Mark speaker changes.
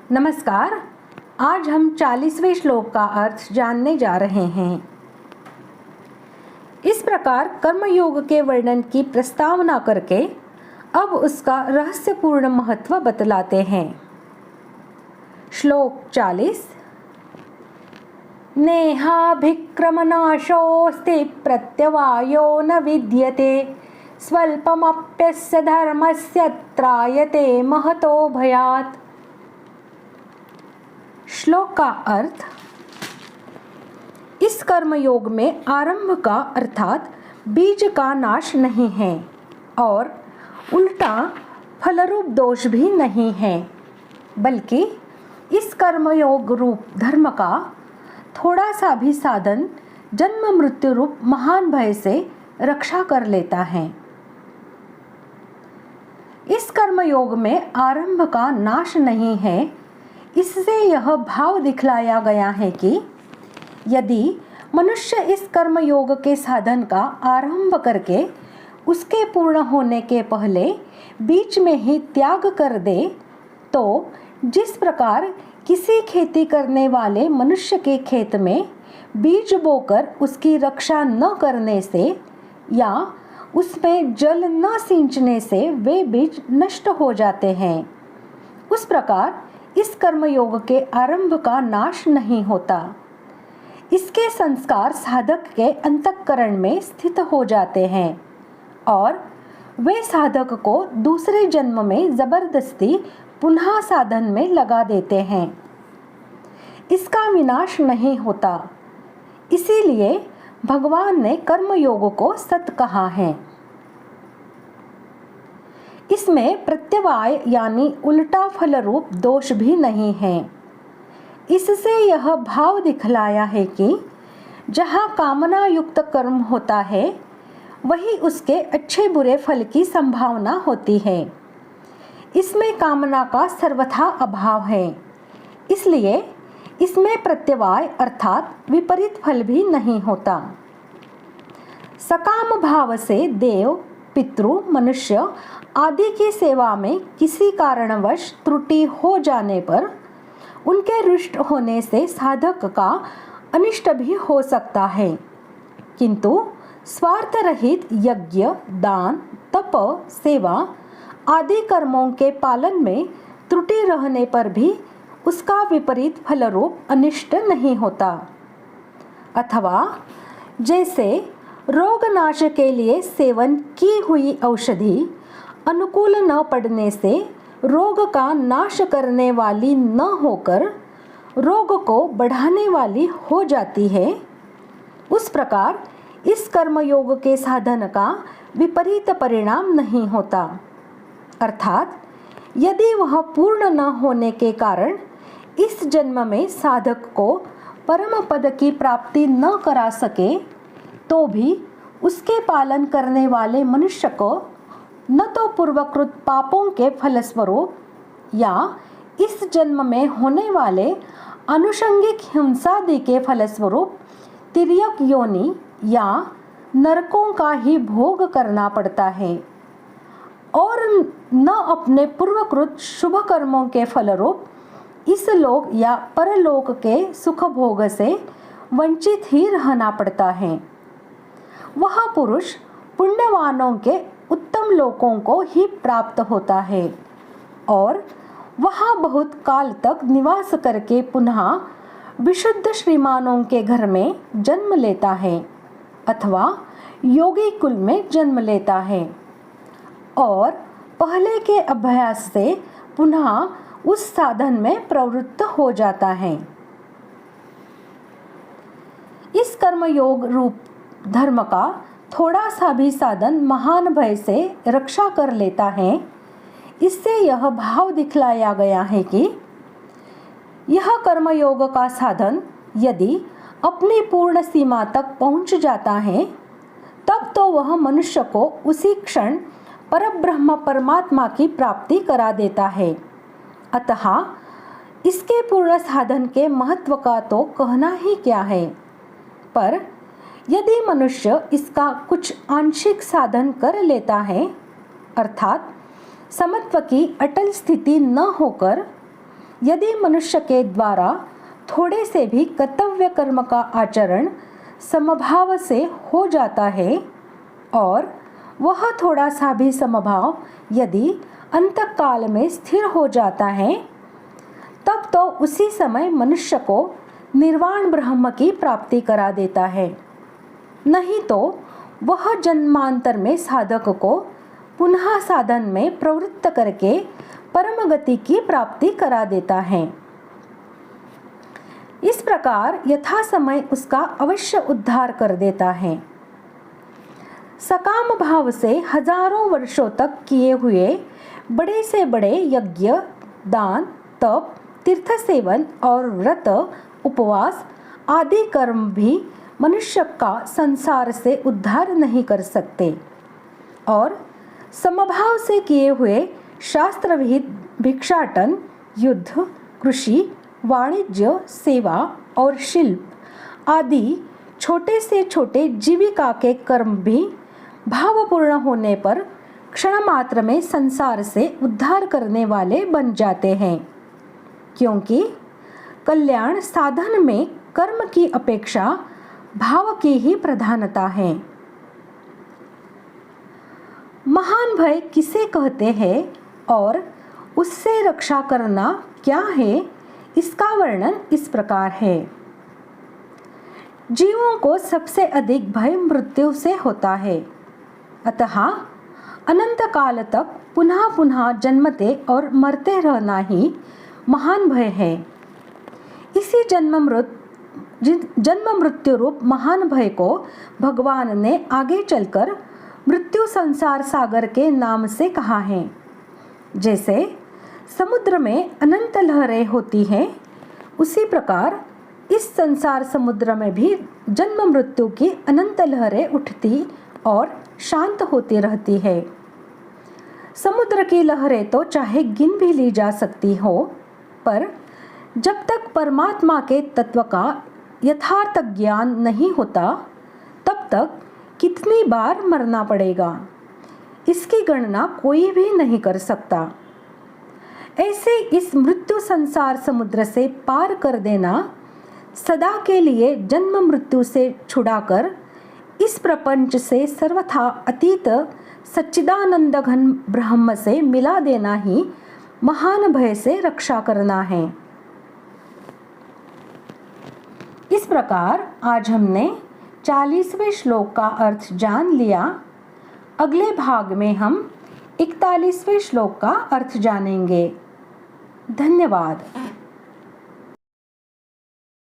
Speaker 1: नमस्कार। आज हम 40वें श्लोक का अर्थ जानने जा रहे हैं। इस प्रकार कर्मयोग के वर्णन की प्रस्तावना करके अब उसका रहस्यपूर्ण महत्व बतलाते हैं। श्लोक 40। नेहाभिक्रमनाशोऽस्ति प्रत्यवायो न विद्यते स्वल्पमप्यस्य धर्मस्य त्रायते महतो भयात्। श्लोक का अर्थ, इस कर्मयोग में आरंभ का अर्थात बीज का नाश नहीं है और उल्टा फलरूप दोष भी नहीं है, बल्कि इस कर्मयोग रूप धर्म का थोड़ा सा भी साधन जन्म मृत्यु रूप महान भय से रक्षा कर लेता है। इस कर्मयोग में आरंभ का नाश नहीं है, इससे यह भाव दिखलाया गया है कि यदि मनुष्य इस कर्मयोग के साधन का आरंभ करके उसके पूर्ण होने के पहले बीच में ही त्याग कर दे, तो जिस प्रकार किसी खेती करने वाले मनुष्य के खेत में बीज बोकर उसकी रक्षा न करने से या उसमें जल न सींचने से वे बीज नष्ट हो जाते हैं, उस प्रकार इस कर्मयोग के आरंभ का नाश नहीं होता। इसके संस्कार साधक के अंतःकरण में स्थित हो जाते हैं और वे साधक को दूसरे जन्म में जबरदस्ती पुनः साधन में लगा देते हैं। इसका विनाश नहीं होता, इसीलिए भगवान ने कर्मयोग को सत कहा है। इसमें प्रत्यवाय यानी उल्टा फल रूप दोष भी नहीं है। इससे यह भाव दिखलाया है कि जहाँ कामना युक्त कर्म होता है वही उसके अच्छे बुरे फल की संभावना होती है। इसमें कामना का सर्वथा अभाव है, इसलिए इसमें प्रत्यवाय अर्थात विपरीत फल भी नहीं होता। सकाम भाव से देव, पितृ, मनुष्य आदि की सेवा में किसी कारणवश त्रुटि हो जाने पर उनके रुष्ट होने से साधक का अनिष्ट भी हो सकता है, किंतु स्वार्थ रहित यज्ञ, दान, तप, सेवा आदि कर्मों के पालन में त्रुटि रहने पर भी उसका विपरीत फलरूप अनिष्ट नहीं होता। अथवा जैसे रोग नाश के लिए सेवन की हुई औषधि अनुकूल न पड़ने से रोग का नाश करने वाली न होकर रोग को बढ़ाने वाली हो जाती है, उस प्रकार इस कर्मयोग के साधन का विपरीत परिणाम नहीं होता। अर्थात यदि वह पूर्ण न होने के कारण इस जन्म में साधक को परम पद की प्राप्ति न करा सके, तो भी उसके पालन करने वाले मनुष्य को न तो पूर्वकृत पापों के फलस्वरूप या इस जन्म में होने वाले अनुषंगिक हिंसादि के फलस्वरूप तिर्यक योनि या नरकों का ही भोग करना पड़ता है और न अपने पूर्वकृत शुभ कर्मों के फलरूप इस लोक या परलोक के सुख भोग से वंचित ही रहना पड़ता है। वह पुरुष पुण्यवानों के उत्तम लोकों को ही प्राप्त होता है और वहाँ बहुत काल तक निवास करके पुनः विशुद्ध श्रीमानों के घर में जन्म लेता है अथवा योगी कुल में जन्म लेता है और पहले के अभ्यास से पुनः उस साधन में प्रवृत्त हो जाता है। इस कर्मयोग रूप धर्म का थोड़ा सा भी साधन महान भय से रक्षा कर लेता है। इससे यह भाव दिखलाया गया है कि यह कर्मयोग का साधन यदि अपनी पूर्ण सीमा तक पहुंच जाता है, तब तो वह मनुष्य को उसी क्षण परब्रह्म परमात्मा की प्राप्ति करा देता है। अतः इसके पूर्ण साधन के महत्व का तो कहना ही क्या है, पर यदि मनुष्य इसका कुछ आंशिक साधन कर लेता है, अर्थात समत्व की अटल स्थिति न होकर यदि मनुष्य के द्वारा थोड़े से भी कर्तव्य कर्म का आचरण समभाव से हो जाता है और वह थोड़ा सा भी समभाव यदि अंतकाल में स्थिर हो जाता है, तब तो उसी समय मनुष्य को निर्वाण ब्रह्म की प्राप्ति करा देता है। नहीं तो वह जन्मांतर में साधक को पुनः साधन में प्रवृत्त करके परम गति की प्राप्ति करा देता है। इस प्रकार यथा समय उसका अवश्य उद्धार कर देता है। सकाम भाव से हजारों वर्षों तक किए हुए बड़े से बड़े यज्ञ, दान, तप, तीर्थ सेवन और व्रत, उपवास आदि कर्म भी मनुष्य का संसार से उद्धार नहीं कर सकते और समभाव से किए हुए शास्त्र विहित भिक्षाटन, युद्ध, कृषि, वाणिज्य, सेवा और शिल्प आदि छोटे से छोटे जीविका के कर्म भी भावपूर्ण होने पर क्षण मात्र में संसार से उद्धार करने वाले बन जाते हैं, क्योंकि कल्याण साधन में कर्म की अपेक्षा भाव की ही प्रधानता है। महान भय किसे कहते हैं और उससे रक्षा करना क्या है, इसका वर्णन इस प्रकार है। जीवों को सबसे अधिक भय मृत्यु से होता है, अतः अनंत काल तक पुनः पुनः जन्मते और मरते रहना ही महान भय है। इसी जन्म मृत्यु रूप महान भय को भगवान ने आगे चलकर मृत्यु संसार सागर के नाम से कहा है। जैसे समुद्र में अनंत लहरें होती हैं, उसी प्रकार इस संसार समुद्र में भी जन्म मृत्यु की अनंत लहरें उठती और शांत होती रहती है। समुद्र की लहरें तो चाहे गिन भी ली जा सकती हो, पर जब तक परमात्मा के तत्व का यथार्थ ज्ञान नहीं होता, तब तक कितनी बार मरना पड़ेगा, इसकी गणना कोई भी नहीं कर सकता। ऐसे इस मृत्यु संसार समुद्र से पार कर देना, सदा के लिए जन्म मृत्यु से छुड़ाकर इस प्रपंच से सर्वथा अतीत सच्चिदानंद घन ब्रह्म से मिला देना ही महान भय से रक्षा करना है। इस प्रकार आज हमने 40वें श्लोक का अर्थ जान लिया। अगले भाग में हम 41वें श्लोक का अर्थ जानेंगे। धन्यवाद।